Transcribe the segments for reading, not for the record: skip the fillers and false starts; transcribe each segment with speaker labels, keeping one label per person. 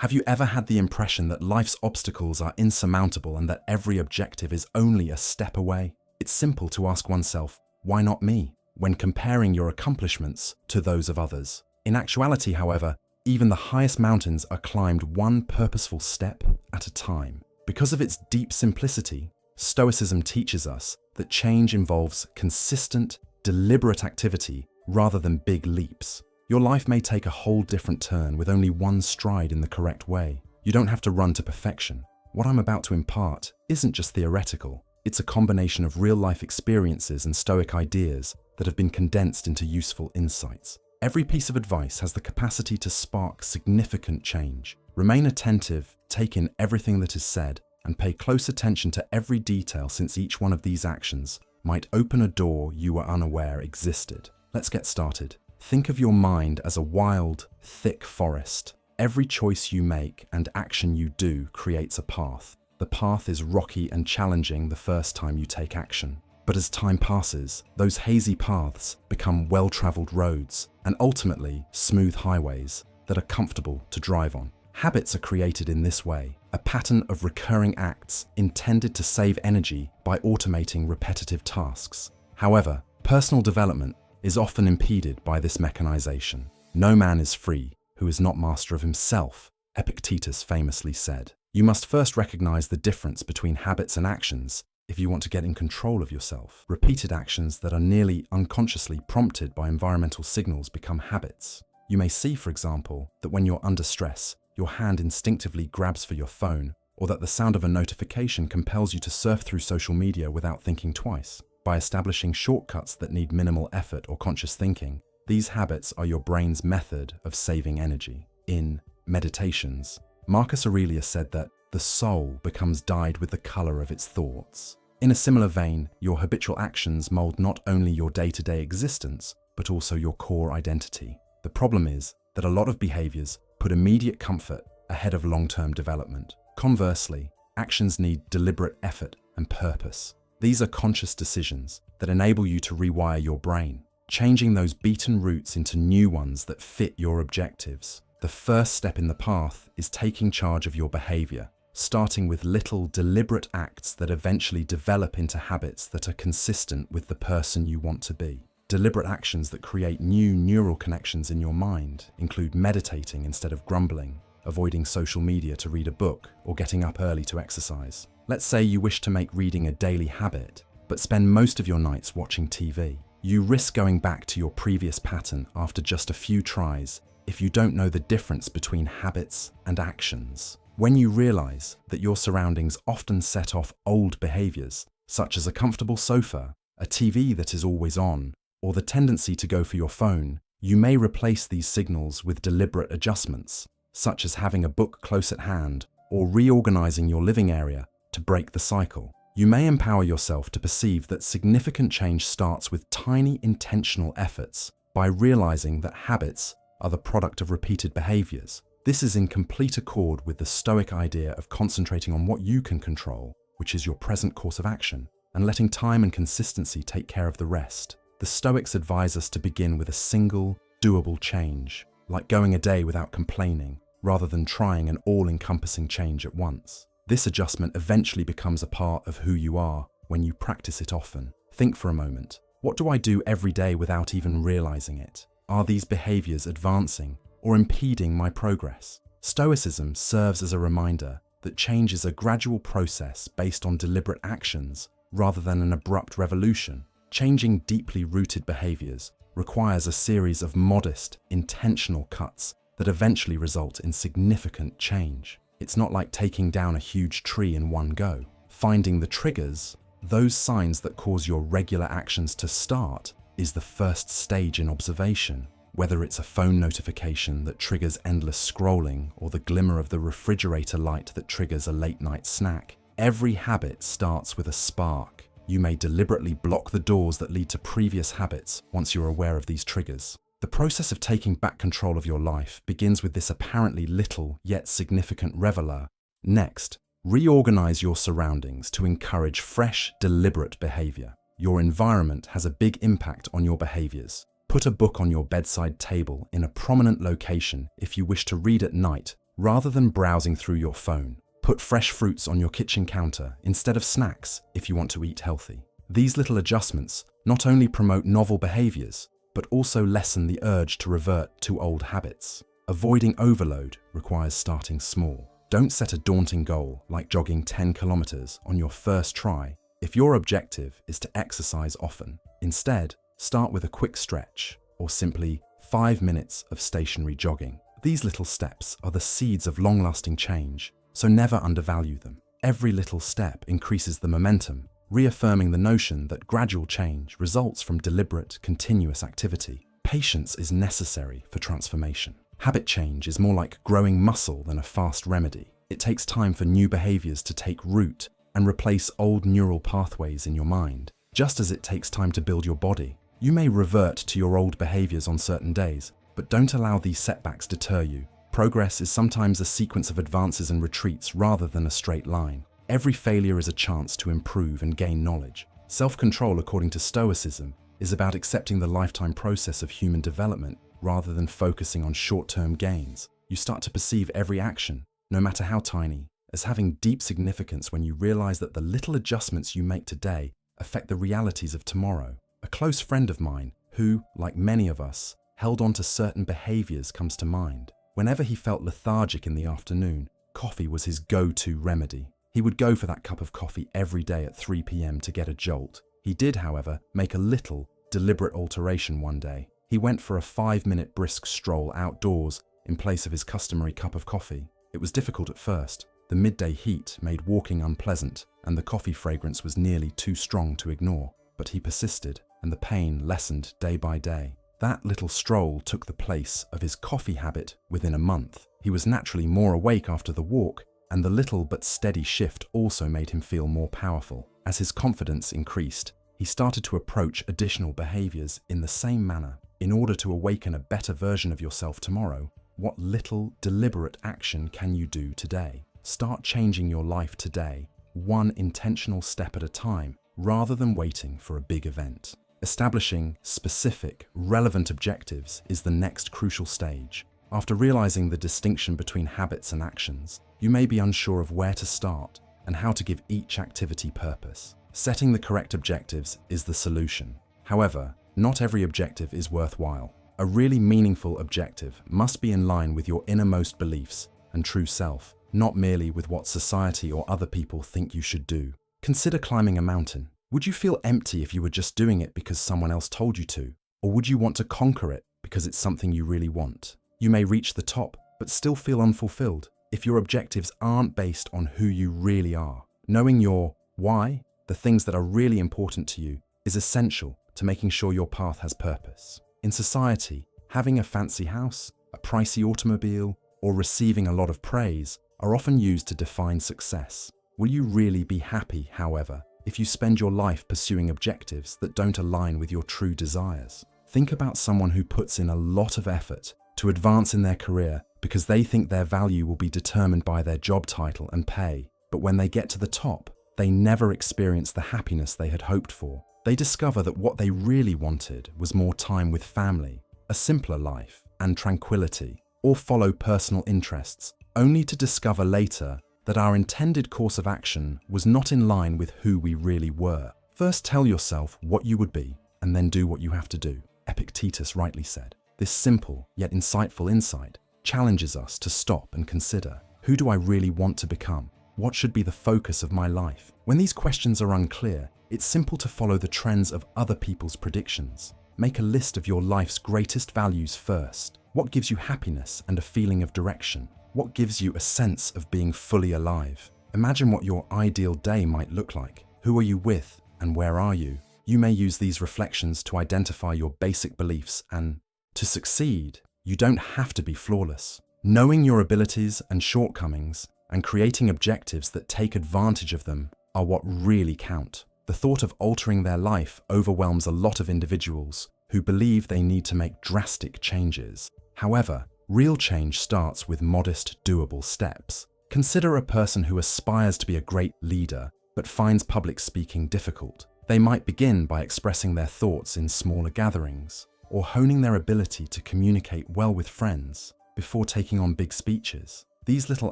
Speaker 1: Have you ever had the impression that life's obstacles are insurmountable and that every objective is only a step away? It's simple to ask oneself, why not me, when comparing your accomplishments to those of others. In actuality, however, even the highest mountains are climbed one purposeful step at a time. Because of its deep simplicity, Stoicism teaches us that change involves consistent, deliberate activity rather than big leaps. Your life may take a whole different turn with only one stride in the correct way. You don't have to run to perfection. What I'm about to impart isn't just theoretical. It's a combination of real-life experiences and Stoic ideas that have been condensed into useful insights. Every piece of advice has the capacity to spark significant change. Remain attentive, take in everything that is said, and pay close attention to every detail, since each one of these actions might open a door you were unaware existed. Let's get started. Think of your mind as a wild, thick forest. Every choice you make and action you do creates a path. The path is rocky and challenging the first time you take action. But as time passes, those hazy paths become well-traveled roads and ultimately smooth highways that are comfortable to drive on. Habits are created in this way, a pattern of recurring acts intended to save energy by automating repetitive tasks. However, personal development is often impeded by this mechanization. No man is free who is not master of himself, Epictetus famously said. You must first recognize the difference between habits and actions if you want to get in control of yourself. Repeated actions that are nearly unconsciously prompted by environmental signals become habits. You may see, for example, that when you're under stress, your hand instinctively grabs for your phone, or that the sound of a notification compels you to surf through social media without thinking twice. By establishing shortcuts that need minimal effort or conscious thinking, these habits are your brain's method of saving energy. In Meditations, Marcus Aurelius said that the soul becomes dyed with the color of its thoughts. In a similar vein, your habitual actions mold not only your day-to-day existence, but also your core identity. The problem is that a lot of behaviors put immediate comfort ahead of long-term development. Conversely, actions need deliberate effort and purpose. These are conscious decisions that enable you to rewire your brain, changing those beaten routes into new ones that fit your objectives. The first step in the path is taking charge of your behavior, starting with little deliberate acts that eventually develop into habits that are consistent with the person you want to be. Deliberate actions that create new neural connections in your mind include meditating instead of grumbling, avoiding social media to read a book, or getting up early to exercise. Let's say you wish to make reading a daily habit, but spend most of your nights watching TV. You risk going back to your previous pattern after just a few tries if you don't know the difference between habits and actions. When you realize that your surroundings often set off old behaviors, such as a comfortable sofa, a TV that is always on, or the tendency to go for your phone, you may replace these signals with deliberate adjustments, such as having a book close at hand or reorganizing your living area to break the cycle. You may empower yourself to perceive that significant change starts with tiny intentional efforts by realizing that habits are the product of repeated behaviors. This is in complete accord with the Stoic idea of concentrating on what you can control, which is your present course of action, and letting time and consistency take care of the rest. The Stoics advise us to begin with a single, doable change, like going a day without complaining, rather than trying an all-encompassing change at once. This adjustment eventually becomes a part of who you are when you practice it often. Think for a moment. What do I do every day without even realizing it? Are these behaviors advancing or impeding my progress? Stoicism serves as a reminder that change is a gradual process based on deliberate actions rather than an abrupt revolution. Changing deeply rooted behaviors requires a series of modest, intentional cuts that eventually result in significant change. It's not like taking down a huge tree in one go. Finding the triggers, those signs that cause your regular actions to start, is the first stage in observation. Whether it's a phone notification that triggers endless scrolling or the glimmer of the refrigerator light that triggers a late-night snack, every habit starts with a spark. You may deliberately block the doors that lead to previous habits once you're aware of these triggers. The process of taking back control of your life begins with this apparently little yet significant reveiller. Next, reorganize your surroundings to encourage fresh, deliberate behavior. Your environment has a big impact on your behaviors. Put a book on your bedside table in a prominent location if you wish to read at night rather than browsing through your phone. Put fresh fruits on your kitchen counter instead of snacks if you want to eat healthy. These little adjustments not only promote novel behaviors, but also lessen the urge to revert to old habits. Avoiding overload requires starting small. Don't set a daunting goal like jogging 10 kilometers on your first try if your objective is to exercise often. Instead, start with a quick stretch or simply 5 minutes of stationary jogging. These little steps are the seeds of long-lasting change, so never undervalue them. Every little step increases the momentum, reaffirming the notion that gradual change results from deliberate, continuous activity. Patience is necessary for transformation. Habit change is more like growing muscle than a fast remedy. It takes time for new behaviors to take root and replace old neural pathways in your mind. Just as it takes time to build your body, you may revert to your old behaviors on certain days, but don't allow these setbacks deter you. Progress is sometimes a sequence of advances and retreats rather than a straight line. Every failure is a chance to improve and gain knowledge. Self-control, according to Stoicism, is about accepting the lifetime process of human development rather than focusing on short-term gains. You start to perceive every action, no matter how tiny, as having deep significance when you realize that the little adjustments you make today affect the realities of tomorrow. A close friend of mine, who, like many of us, held on to certain behaviors comes to mind. Whenever he felt lethargic in the afternoon, coffee was his go-to remedy. He would go for that cup of coffee every day at 3 p.m. to get a jolt. He did, however, make a little, deliberate alteration one day. He went for a 5-minute brisk stroll outdoors in place of his customary cup of coffee. It was difficult at first. The midday heat made walking unpleasant, and the coffee fragrance was nearly too strong to ignore. But he persisted, and the pain lessened day by day. That little stroll took the place of his coffee habit within a month. He was naturally more awake after the walk, and the little but steady shift also made him feel more powerful. As his confidence increased, he started to approach additional behaviors in the same manner. In order to awaken a better version of yourself tomorrow, what little deliberate action can you do today? Start changing your life today, one intentional step at a time, rather than waiting for a big event. Establishing specific, relevant objectives is the next crucial stage. After realizing the distinction between habits and actions, you may be unsure of where to start and how to give each activity purpose. Setting the correct objectives is the solution. However, not every objective is worthwhile. A really meaningful objective must be in line with your innermost beliefs and true self, not merely with what society or other people think you should do. Consider climbing a mountain. Would you feel empty if you were just doing it because someone else told you to? Or would you want to conquer it because it's something you really want? You may reach the top, but still feel unfulfilled if your objectives aren't based on who you really are. Knowing your why, the things that are really important to you, is essential to making sure your path has purpose. In society, having a fancy house, a pricey automobile, or receiving a lot of praise are often used to define success. Will you really be happy, however, if you spend your life pursuing objectives that don't align with your true desires? Think about someone who puts in a lot of effort to advance in their career because they think their value will be determined by their job title and pay. But when they get to the top, they never experience the happiness they had hoped for. They discover that what they really wanted was more time with family, a simpler life, and tranquility, or follow personal interests, only to discover later that our intended course of action was not in line with who we really were. First, tell yourself what you would be, and then do what you have to do. Epictetus rightly said. This simple yet insightful insight challenges us to stop and consider, who do I really want to become? What should be the focus of my life? When these questions are unclear, it's simple to follow the trends of other people's predictions. Make a list of your life's greatest values first. What gives you happiness and a feeling of direction? What gives you a sense of being fully alive? Imagine what your ideal day might look like. Who are you with and where are you? You may use these reflections to identify your basic beliefs, and to succeed, you don't have to be flawless. Knowing your abilities and shortcomings and creating objectives that take advantage of them are what really count. The thought of altering their life overwhelms a lot of individuals who believe they need to make drastic changes. However, real change starts with modest, doable steps. Consider a person who aspires to be a great leader but finds public speaking difficult. They might begin by expressing their thoughts in smaller gatherings, or honing their ability to communicate well with friends before taking on big speeches. These little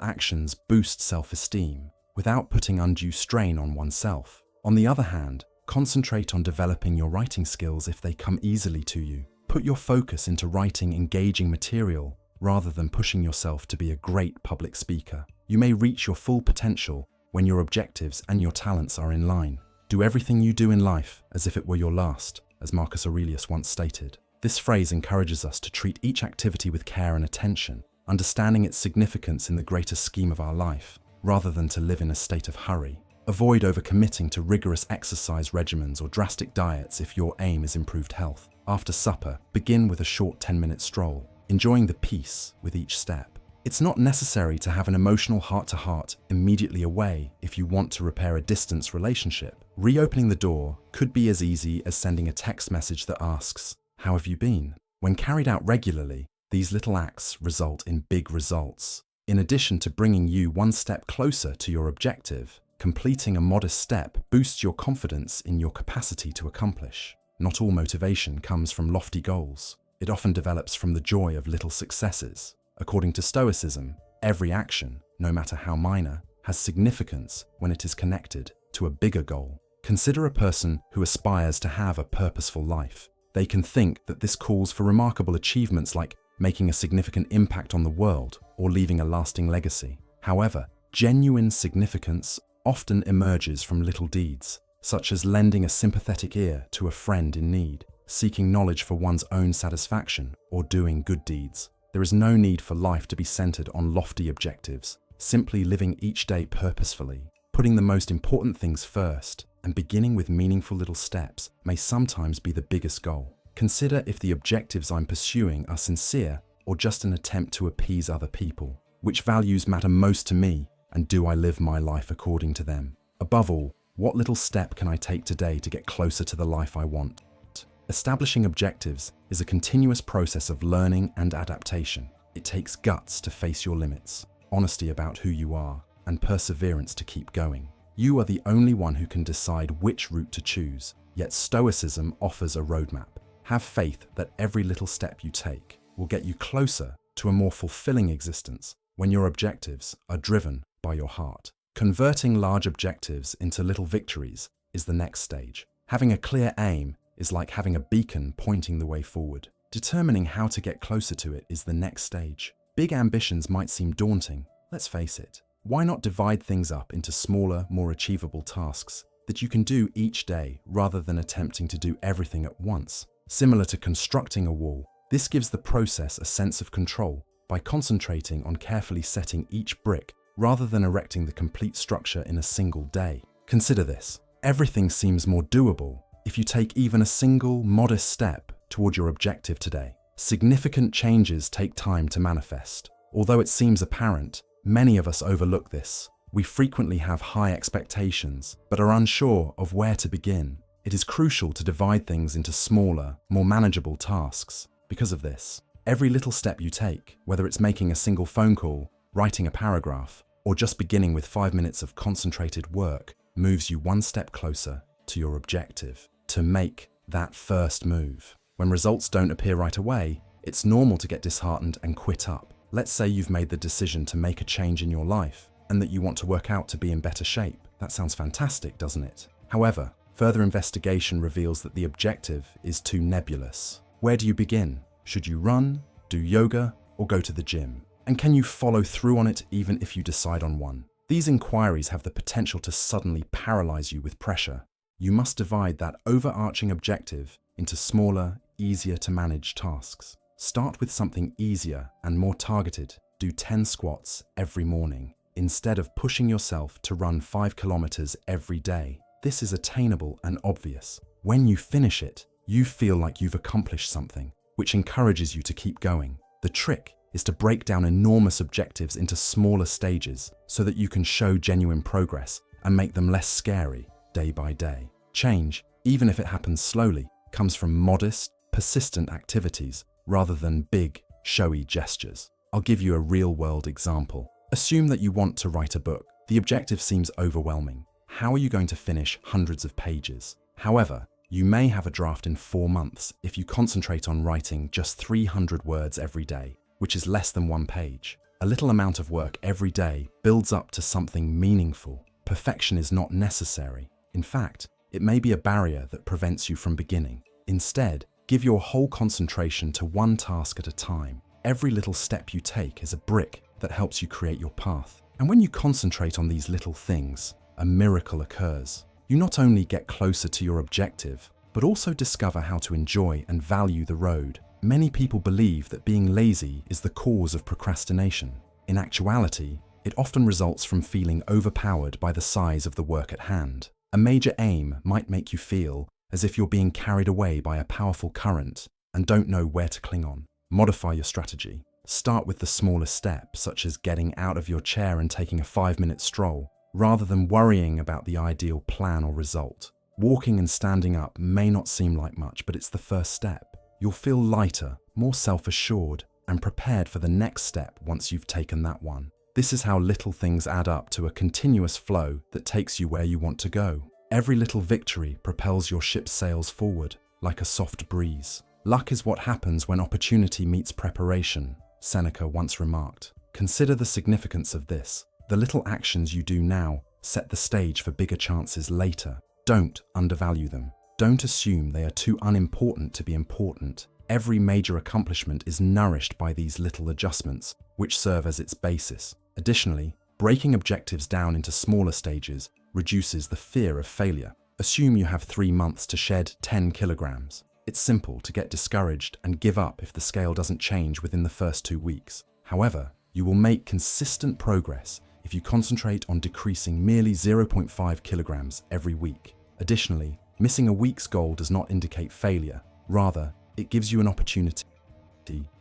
Speaker 1: actions boost self-esteem without putting undue strain on oneself. On the other hand, concentrate on developing your writing skills if they come easily to you. Put your focus into writing engaging material rather than pushing yourself to be a great public speaker. You may reach your full potential when your objectives and your talents are in line. Do everything you do in life as if it were your last, as Marcus Aurelius once stated. This phrase encourages us to treat each activity with care and attention, understanding its significance in the greater scheme of our life, rather than to live in a state of hurry. Avoid overcommitting to rigorous exercise regimens or drastic diets if your aim is improved health. After supper, begin with a short 10-minute stroll, enjoying the peace with each step. It's not necessary to have an emotional heart-to-heart immediately away if you want to repair a distance relationship. Reopening the door could be as easy as sending a text message that asks, "How have you been?" When carried out regularly, these little acts result in big results. In addition to bringing you one step closer to your objective, completing a modest step boosts your confidence in your capacity to accomplish. Not all motivation comes from lofty goals. It often develops from the joy of little successes. According to Stoicism, every action, no matter how minor, has significance when it is connected to a bigger goal. Consider a person who aspires to have a purposeful life. They can think that this calls for remarkable achievements like making a significant impact on the world or leaving a lasting legacy. However, genuine significance often emerges from little deeds, such as lending a sympathetic ear to a friend in need, seeking knowledge for one's own satisfaction, or doing good deeds. There is no need for life to be centered on lofty objectives. Simply living each day purposefully, putting the most important things first, and beginning with meaningful little steps may sometimes be the biggest goal. Consider if the objectives I'm pursuing are sincere or just an attempt to appease other people. Which values matter most to me, and do I live my life according to them? Above all, what little step can I take today to get closer to the life I want? Establishing objectives is a continuous process of learning and adaptation. It takes guts to face your limits, honesty about who you are, and perseverance to keep going. You are the only one who can decide which route to choose, yet Stoicism offers a roadmap. Have faith that every little step you take will get you closer to a more fulfilling existence when your objectives are driven by your heart. Converting large objectives into little victories is the next stage. Having a clear aim is like having a beacon pointing the way forward. Determining how to get closer to it is the next stage. Big ambitions might seem daunting. Let's face it. Why not divide things up into smaller, more achievable tasks that you can do each day rather than attempting to do everything at once? Similar to constructing a wall, this gives the process a sense of control by concentrating on carefully setting each brick rather than erecting the complete structure in a single day. Consider this. Everything seems more doable if you take even a single, modest step toward your objective today. Significant changes take time to manifest. Although it seems apparent, many of us overlook this. We frequently have high expectations, but are unsure of where to begin. It is crucial to divide things into smaller, more manageable tasks. Because of this, every little step you take, whether it's making a single phone call, writing a paragraph, or just beginning with 5 minutes of concentrated work, moves you one step closer to your objective. To make that first move. When results don't appear right away, it's normal to get disheartened and quit up. Let's say you've made the decision to make a change in your life and that you want to work out to be in better shape. That sounds fantastic, doesn't it? However, further investigation reveals that the objective is too nebulous. Where do you begin? Should you run, do yoga, or go to the gym? And can you follow through on it even if you decide on one? These inquiries have the potential to suddenly paralyze you with pressure. You must divide that overarching objective into smaller, easier to manage tasks. Start with something easier and more targeted. Do 10 squats every morning, instead of pushing yourself to run 5 kilometers every day. This is attainable and obvious. When you finish it, you feel like you've accomplished something, which encourages you to keep going. The trick is to break down enormous objectives into smaller stages so that you can show genuine progress and make them less scary day by day. Change, even if it happens slowly, comes from modest, persistent activities rather than big, showy gestures. I'll give you a real-world example. Assume that you want to write a book. The objective seems overwhelming. How are you going to finish hundreds of pages? However, you may have a draft in 4 months if you concentrate on writing just 300 words every day, which is less than 1 page. A little amount of work every day builds up to something meaningful. Perfection is not necessary. In fact, it may be a barrier that prevents you from beginning. Instead, give your whole concentration to one task at a time. Every little step you take is a brick that helps you create your path. And when you concentrate on these little things, a miracle occurs. You not only get closer to your objective, but also discover how to enjoy and value the road. Many people believe that being lazy is the cause of procrastination. In actuality, it often results from feeling overpowered by the size of the work at hand. A major aim might make you feel as if you're being carried away by a powerful current and don't know where to cling on. Modify your strategy. Start with the smallest step, such as getting out of your chair and taking a 5-minute stroll, rather than worrying about the ideal plan or result. Walking and standing up may not seem like much, but it's the first step. You'll feel lighter, more self-assured, and prepared for the next step once you've taken that one. This is how little things add up to a continuous flow that takes you where you want to go. Every little victory propels your ship's sails forward, like a soft breeze. Luck is what happens when opportunity meets preparation, Seneca once remarked. Consider the significance of this. The little actions you do now set the stage for bigger chances later. Don't undervalue them. Don't assume they are too unimportant to be important. Every major accomplishment is nourished by these little adjustments, which serve as its basis. Additionally, breaking objectives down into smaller stages reduces the fear of failure. Assume you have 3 months to shed 10 kilograms. It's simple to get discouraged and give up if the scale doesn't change within the first 2 weeks. However, you will make consistent progress if you concentrate on decreasing merely 0.5 kilograms every week. Additionally, missing a week's goal does not indicate failure. Rather, it gives you an opportunity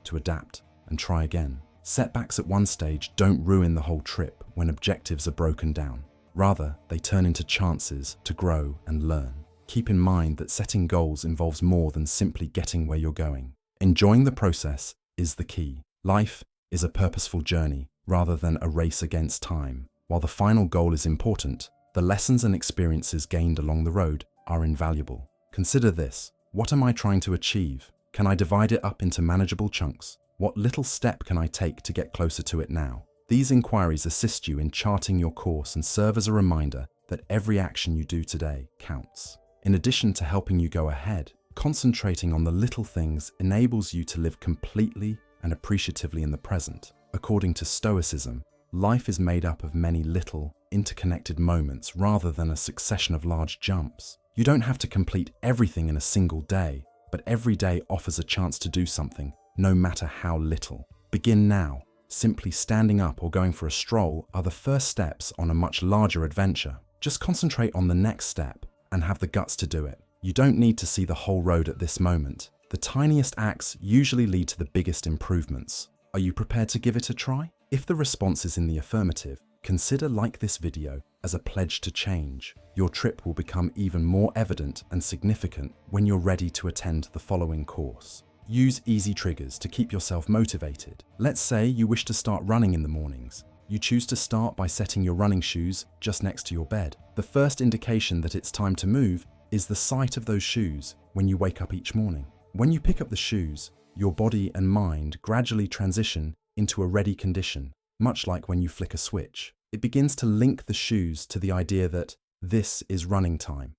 Speaker 1: to adapt and try again. Setbacks at one stage don't ruin the whole trip when objectives are broken down. Rather, they turn into chances to grow and learn. Keep in mind that setting goals involves more than simply getting where you're going. Enjoying the process is the key. Life is a purposeful journey rather than a race against time. While the final goal is important, the lessons and experiences gained along the road are invaluable. Consider this. What am I trying to achieve? Can I divide it up into manageable chunks? What little step can I take to get closer to it now? These inquiries assist you in charting your course and serve as a reminder that every action you do today counts. In addition to helping you go ahead, concentrating on the little things enables you to live completely and appreciatively in the present. According to Stoicism, life is made up of many little, interconnected moments rather than a succession of large jumps. You don't have to complete everything in a single day, but every day offers a chance to do something, no matter how little. Begin now. Simply standing up or going for a stroll are the first steps on a much larger adventure. Just concentrate on the next step and have the guts to do it. You don't need to see the whole road at this moment. The tiniest acts usually lead to the biggest improvements. Are you prepared to give it a try? If the response is in the affirmative, consider like this video as a pledge to change. Your trip will become even more evident and significant when you're ready to attend the following course. Use easy triggers to keep yourself motivated. Let's say you wish to start running in the mornings. You choose to start by setting your running shoes just next to your bed. The first indication that it's time to move is the sight of those shoes when you wake up each morning. When you pick up the shoes, your body and mind gradually transition into a ready condition, much like when you flick a switch. It begins to link the shoes to the idea that this is running time.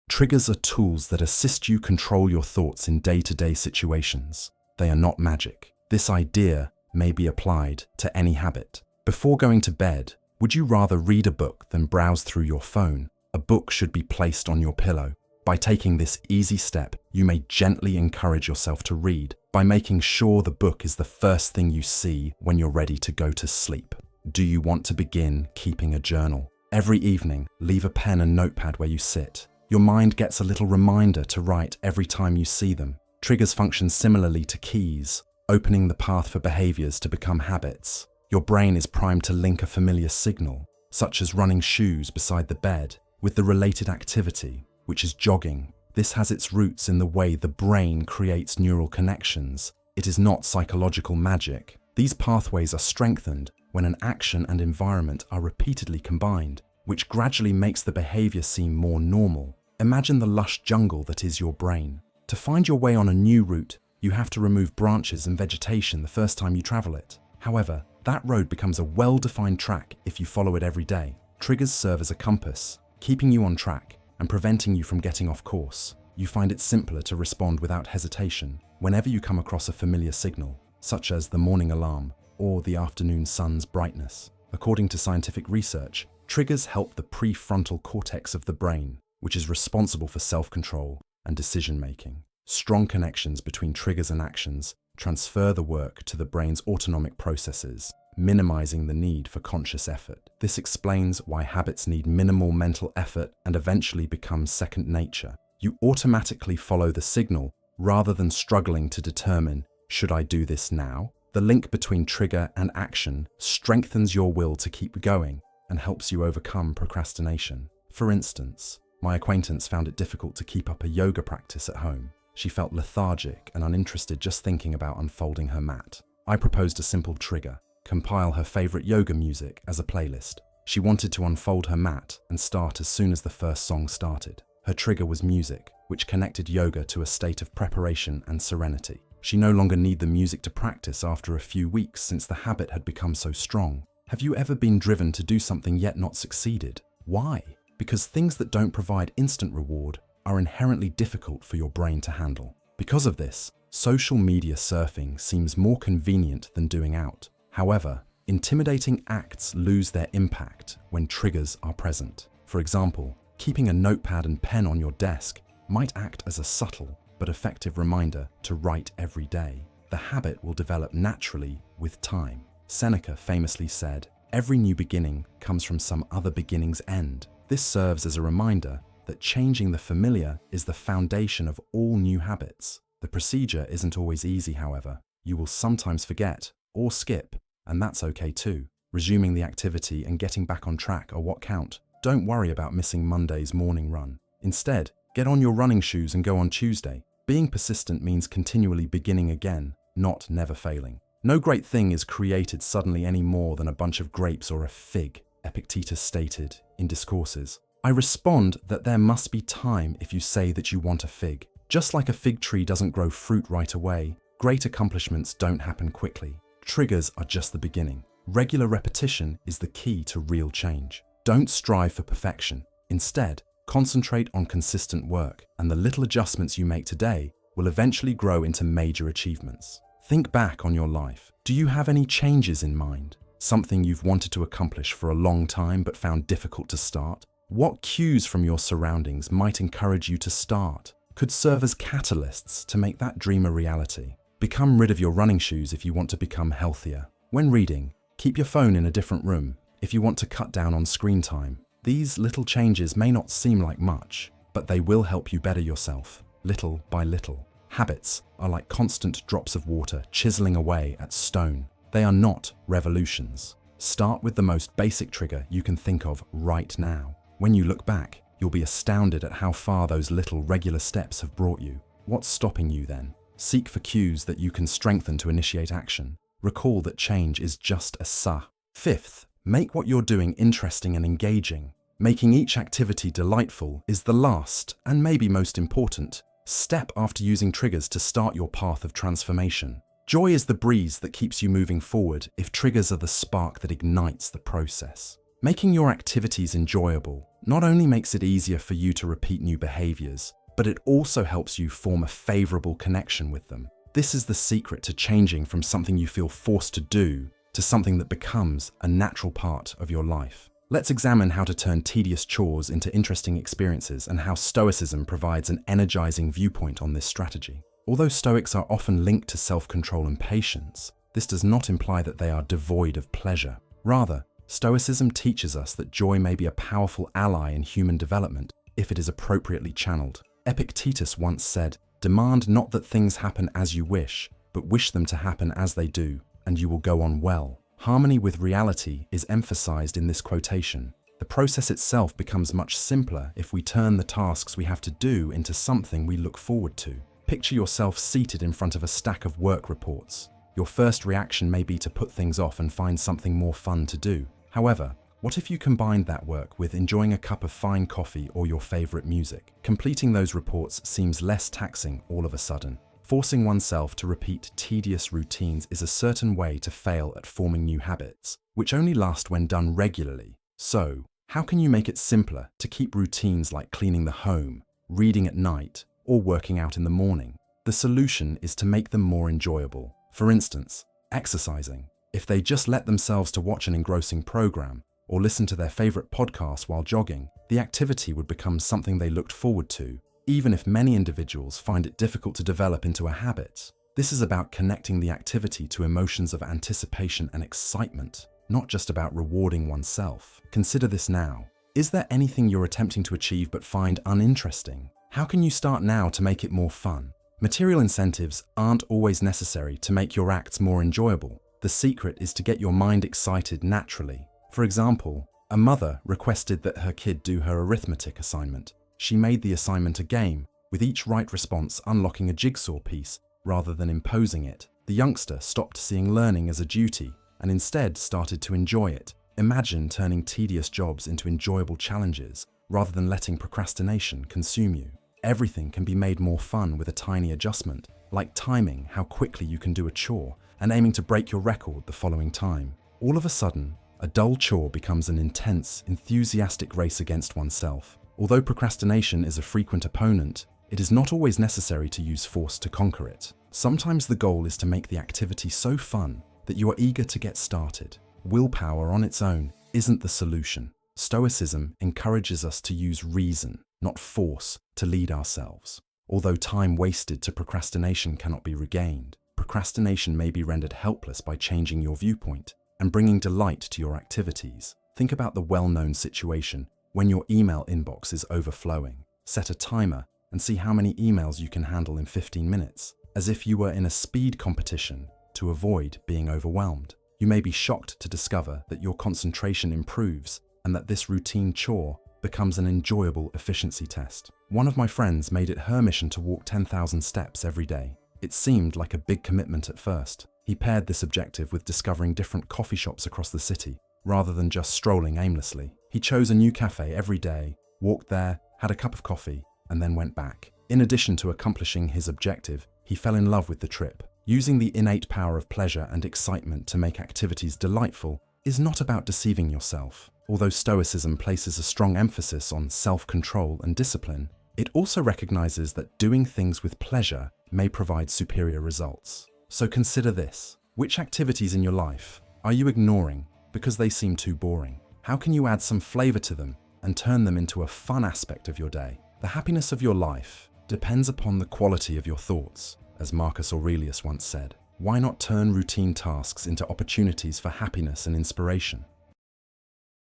Speaker 1: Triggers are tools that assist you control your thoughts in day-to-day situations. They are not magic. This idea may be applied to any habit. Before going to bed, would you rather read a book than browse through your phone? A book should be placed on your pillow. By taking this easy step, you may gently encourage yourself to read by making sure the book is the first thing you see when you're ready to go to sleep. Do you want to begin keeping a journal? Every evening, leave a pen and notepad where you sit. Your mind gets a little reminder to write every time you see them. Triggers function similarly to keys, opening the path for behaviors to become habits. Your brain is primed to link a familiar signal, such as running shoes beside the bed, with the related activity, which is jogging. This has its roots in the way the brain creates neural connections. It is not psychological magic. These pathways are strengthened when an action and environment are repeatedly combined, which gradually makes the behavior seem more normal. Imagine the lush jungle that is your brain. To find your way on a new route, you have to remove branches and vegetation the first time you travel it. However, That road becomes a well-defined track if you follow it every day. Triggers serve as a compass, keeping you on track and preventing you from getting off course. You find it simpler to respond without hesitation whenever you come across a familiar signal, such as the morning alarm or the afternoon sun's brightness. According to scientific research, triggers help the prefrontal cortex of the brain, which is responsible for self-control and decision-making. Strong connections between triggers and actions transfer the work to the brain's autonomic processes, minimizing the need for conscious effort. This explains why habits need minimal mental effort and eventually become second nature. You automatically follow the signal rather than struggling to determine, should I do this now? The link between trigger and action strengthens your will to keep going and helps you overcome procrastination. For instance, my acquaintance found it difficult to keep up a yoga practice at home. She felt lethargic and uninterested just thinking about unfolding her mat. I proposed a simple trigger: compile her favorite yoga music as a playlist. She wanted to unfold her mat and start as soon as the first song started. Her trigger was music, which connected yoga to a state of preparation and serenity. She no longer needed the music to practice after a few weeks since the habit had become so strong. Have you ever been driven to do something yet not succeeded? Why? Because things that don't provide instant reward are inherently difficult for your brain to handle. Because of this, social media surfing seems more convenient than doing out. However, intimidating acts lose their impact when triggers are present. For example, keeping a notepad and pen on your desk might act as a subtle but effective reminder to write every day. The habit will develop naturally with time. Seneca famously said, "Every new beginning comes from some other beginning's end." This serves as a reminder that changing the familiar is the foundation of all new habits. The procedure isn't always easy, however. You will sometimes forget or skip, and that's okay too. Resuming the activity and getting back on track are what count. Don't worry about missing Monday's morning run. Instead, get on your running shoes and go on Tuesday. Being persistent means continually beginning again, not never failing. No great thing is created suddenly any more than a bunch of grapes or a fig, Epictetus stated in Discourses. I respond that there must be time if you say that you want a fig. Just like a fig tree doesn't grow fruit right away, great accomplishments don't happen quickly. Triggers are just the beginning. Regular repetition is the key to real change. Don't strive for perfection. Instead, concentrate on consistent work, and the little adjustments you make today will eventually grow into major achievements. Think back on your life. Do you have any changes in mind? Something you've wanted to accomplish for a long time but found difficult to start? What cues from your surroundings might encourage you to start? Could serve as catalysts to make that dream a reality? Become rid of your running shoes if you want to become healthier. When reading, keep your phone in a different room if you want to cut down on screen time. These little changes may not seem like much, but they will help you better yourself, little by little. Habits are like constant drops of water chiseling away at stone. They are not revolutions. Start with the most basic trigger you can think of right now. When you look back, you'll be astounded at how far those little regular steps have brought you. What's stopping you then? Seek for cues that you can strengthen to initiate action. Recall that change is just a sa. Fifth, make what you're doing interesting and engaging. Making each activity delightful is the last, and maybe most important, step after using triggers to start your path of transformation. Joy is the breeze that keeps you moving forward if triggers are the spark that ignites the process. Making your activities enjoyable not only makes it easier for you to repeat new behaviors, but it also helps you form a favorable connection with them. This is the secret to changing from something you feel forced to do to something that becomes a natural part of your life. Let's examine how to turn tedious chores into interesting experiences and how Stoicism provides an energizing viewpoint on this strategy. Although Stoics are often linked to self-control and patience, this does not imply that they are devoid of pleasure. Rather, Stoicism teaches us that joy may be a powerful ally in human development if it is appropriately channeled. Epictetus once said, "Demand not that things happen as you wish, but wish them to happen as they do, and you will go on well." Harmony with reality is emphasized in this quotation. The process itself becomes much simpler if we turn the tasks we have to do into something we look forward to. Picture yourself seated in front of a stack of work reports. Your first reaction may be to put things off and find something more fun to do. However, what if you combined that work with enjoying a cup of fine coffee or your favorite music? Completing those reports seems less taxing all of a sudden. Forcing oneself to repeat tedious routines is a certain way to fail at forming new habits, which only last when done regularly. So, how can you make it simpler to keep routines like cleaning the home, reading at night, or working out in the morning? The solution is to make them more enjoyable. For instance, exercising. If they just let themselves to watch an engrossing program or listen to their favorite podcast while jogging, the activity would become something they looked forward to, even if many individuals find it difficult to develop into a habit. This is about connecting the activity to emotions of anticipation and excitement, not just about rewarding oneself. Consider this now. Is there anything you're attempting to achieve but find uninteresting? How can you start now to make it more fun? Material incentives aren't always necessary to make your acts more enjoyable. The secret is to get your mind excited naturally. For example, a mother requested that her kid do her arithmetic assignment. She made the assignment a game, with each right response unlocking a jigsaw piece rather than imposing it. The youngster stopped seeing learning as a duty and instead started to enjoy it. Imagine turning tedious jobs into enjoyable challenges rather than letting procrastination consume you. Everything can be made more fun with a tiny adjustment, like timing how quickly you can do a chore and aiming to break your record the following time. All of a sudden, a dull chore becomes an intense, enthusiastic race against oneself. Although procrastination is a frequent opponent, it is not always necessary to use force to conquer it. Sometimes the goal is to make the activity so fun that you are eager to get started. Willpower on its own isn't the solution. Stoicism encourages us to use reason, not force, to lead ourselves. Although time wasted to procrastination cannot be regained, procrastination may be rendered helpless by changing your viewpoint and bringing delight to your activities. Think about the well-known situation when your email inbox is overflowing. Set a timer and see how many emails you can handle in 15 minutes, as if you were in a speed competition to avoid being overwhelmed. You may be shocked to discover that your concentration improves and that this routine chore becomes an enjoyable efficiency test. One of my friends made it her mission to walk 10,000 steps every day. It seemed like a big commitment at first. He paired this objective with discovering different coffee shops across the city, rather than just strolling aimlessly. He chose a new cafe every day, walked there, had a cup of coffee, and then went back. In addition to accomplishing his objective, he fell in love with the trip. Using the innate power of pleasure and excitement to make activities delightful is not about deceiving yourself. Although Stoicism places a strong emphasis on self-control and discipline, it also recognizes that doing things with pleasure may provide superior results. So consider this. Which activities in your life are you ignoring because they seem too boring? How can you add some flavor to them and turn them into a fun aspect of your day? The happiness of your life depends upon the quality of your thoughts, as Marcus Aurelius once said. Why not turn routine tasks into opportunities for happiness and inspiration?